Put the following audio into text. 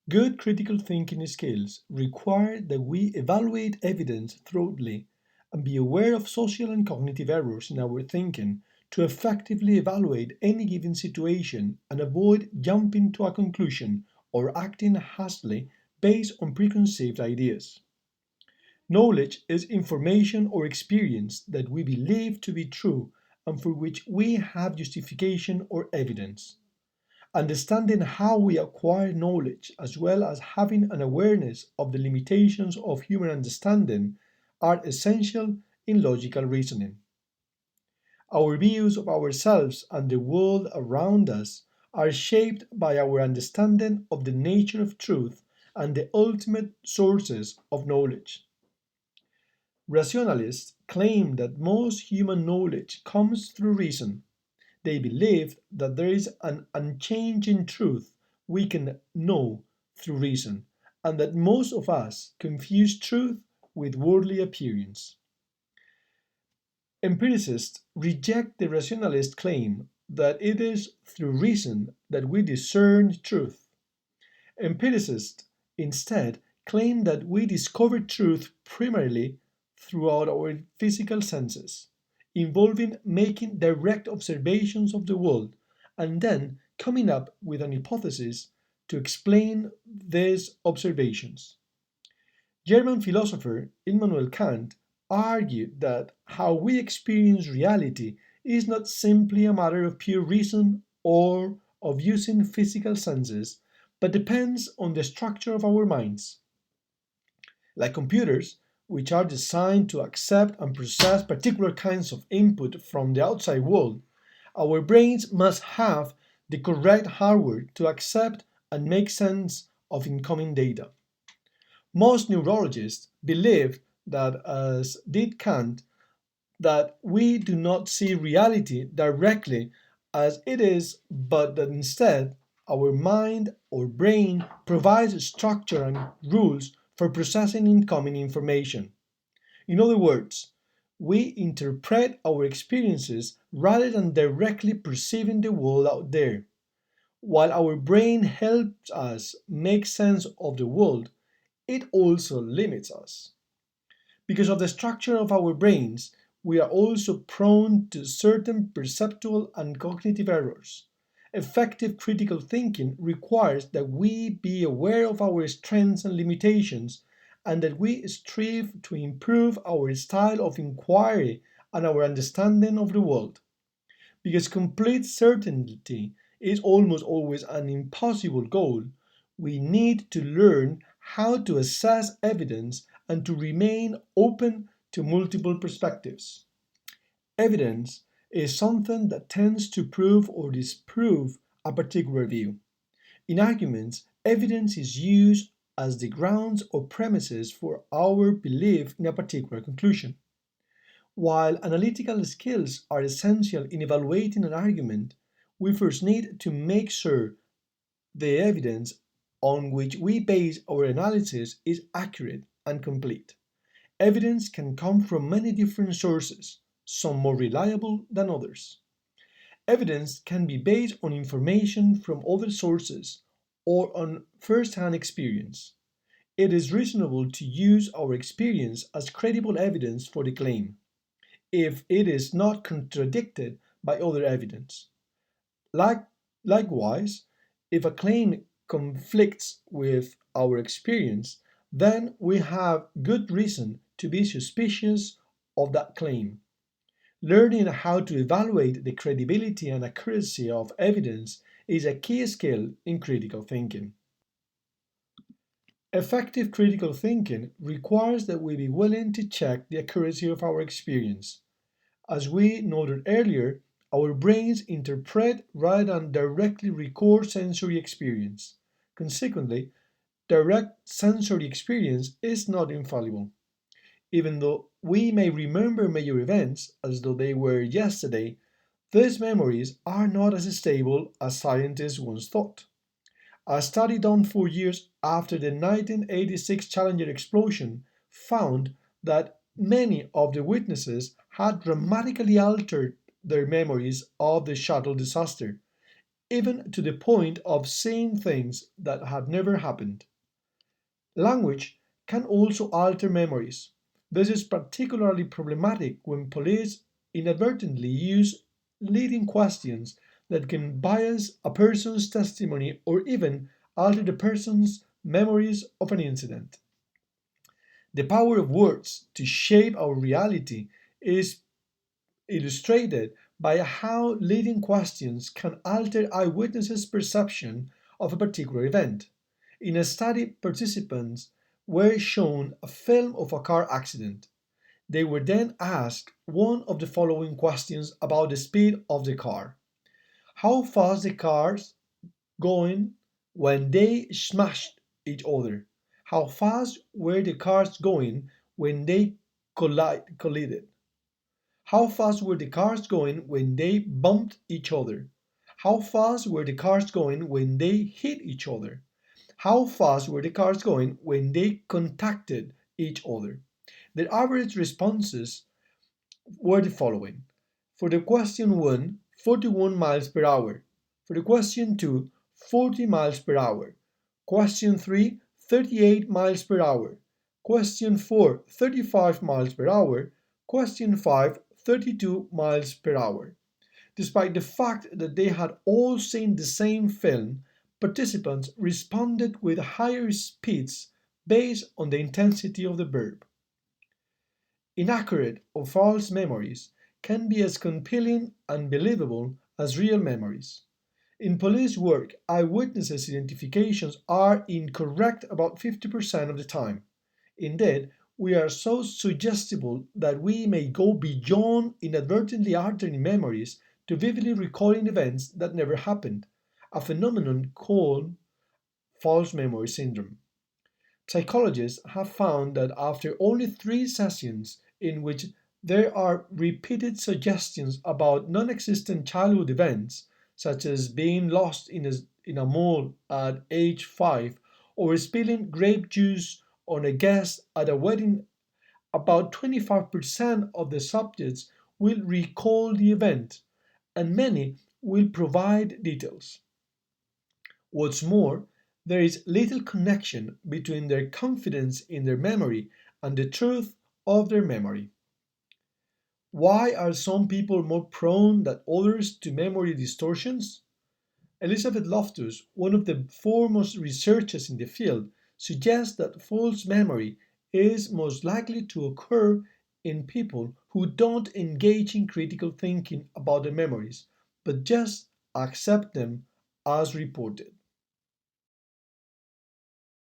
Good critical thinking skills require that we evaluate evidence thoroughly and be aware of social and cognitive errors in our thinking to effectively evaluate any given situation and avoid jumping to a conclusion or acting hastily based on preconceived ideas. Knowledge is information or experience that we believe to be true and for which we have justification or evidence. Understanding how we acquire knowledge, as well as having an awareness of the limitations of human understanding, are essential in logical reasoning. Our views of ourselves and the world around us are shaped by our understanding of the nature of truth and the ultimate sources of knowledge. Rationalists claim that most human knowledge comes through reason. They believe that there is an unchanging truth we can know through reason, and that most of us confuse truth with worldly appearance. Empiricists reject the rationalist claim that it is through reason that we discern truth. Empiricists instead claim that we discover truth primarily throughout our physical senses, involving making direct observations of the world and then coming up with an hypothesis to explain these observations. German philosopher Immanuel Kant argued that how we experience reality is not simply a matter of pure reason or of using physical senses, but depends on the structure of our minds. Like computers, which are designed to accept and process particular kinds of input from the outside world, our brains must have the correct hardware to accept and make sense of incoming data. Most neurologists believe that, as did Kant, that we do not see reality directly as it is, but that instead our mind or brain provides structure and rules for processing incoming information. In other words, we interpret our experiences rather than directly perceiving the world out there. While our brain helps us make sense of the world, it also limits us. Because of the structure of our brains, we are also prone to certain perceptual and cognitive errors. Effective critical thinking requires that we be aware of our strengths and limitations and that we strive to improve our style of inquiry and our understanding of the world. Because complete certainty is almost always an impossible goal, we need to learn how to assess evidence and to remain open to multiple perspectives. Evidence is something that tends to prove or disprove a particular view. In arguments, evidence is used as the grounds or premises for our belief in a particular conclusion. While analytical skills are essential in evaluating an argument, we first need to make sure the evidence on which we base our analysis is accurate and complete. Evidence can come from many different sources, some more reliable than others. Evidence can be based on information from other sources or on first hand experience. It is reasonable to use our experience as credible evidence for the claim, if it is not contradicted by other evidence. Like, Likewise, if a claim conflicts with our experience, then we have good reason to be suspicious of that claim. Learning how to evaluate the credibility and accuracy of evidence is a key skill in critical thinking. Effective critical thinking requires that we be willing to check the accuracy of our experience. As we noted earlier, our brains interpret rather than directly record sensory experience. Consequently, direct sensory experience is not infallible. Even though we may remember major events as though they were yesterday, these memories are not as stable as scientists once thought. A study done 4 years after the 1986 Challenger explosion found that many of the witnesses had dramatically altered their memories of the shuttle disaster. even to the point of saying things that have never happened. Language can also alter memories. This is particularly problematic when police inadvertently use leading questions that can bias a person's testimony or even alter the person's memories of an incident. The power of words to shape our reality is illustrated by how leading questions can alter eyewitnesses' perception of a particular event. In a study, participants were shown a film of a car accident. They were then asked one of the following questions about the speed of the car. How fast the cars going when they smashed each other? How fast were the cars going when they collided? How fast were the cars going when they bumped each other? How fast were the cars going when they hit each other? How fast were the cars going when they contacted each other? Their average responses were the following. For the question 1, 41 miles per hour. For the question 2, 40 miles per hour. Question 3, 38 miles per hour. Question 4, 35 miles per hour. Question 5, 32 miles per hour. Despite the fact that they had all seen the same film, participants responded with higher speeds based on the intensity of the verb. Inaccurate or false memories can be as compelling and believable as real memories. In police work, eyewitnesses' identifications are incorrect about 50% of the time. Indeed, we are so suggestible that we may go beyond inadvertently altering memories to vividly recalling events that never happened, a phenomenon called false memory syndrome. Psychologists have found that after only 3 sessions in which there are repeated suggestions about non existent childhood events, such as being lost in a mall at age 5 or spilling grape juice on a guest at a wedding, about 25% of the subjects will recall the event, and many will provide details. What's more, there is little connection between their confidence in their memory and the truth of their memory. Why are some people more prone than others to memory distortions? Elizabeth Loftus, one of the foremost researchers in the field, suggests that false memory is most likely to occur in people who don't engage in critical thinking about their memories, but just accept them as reported.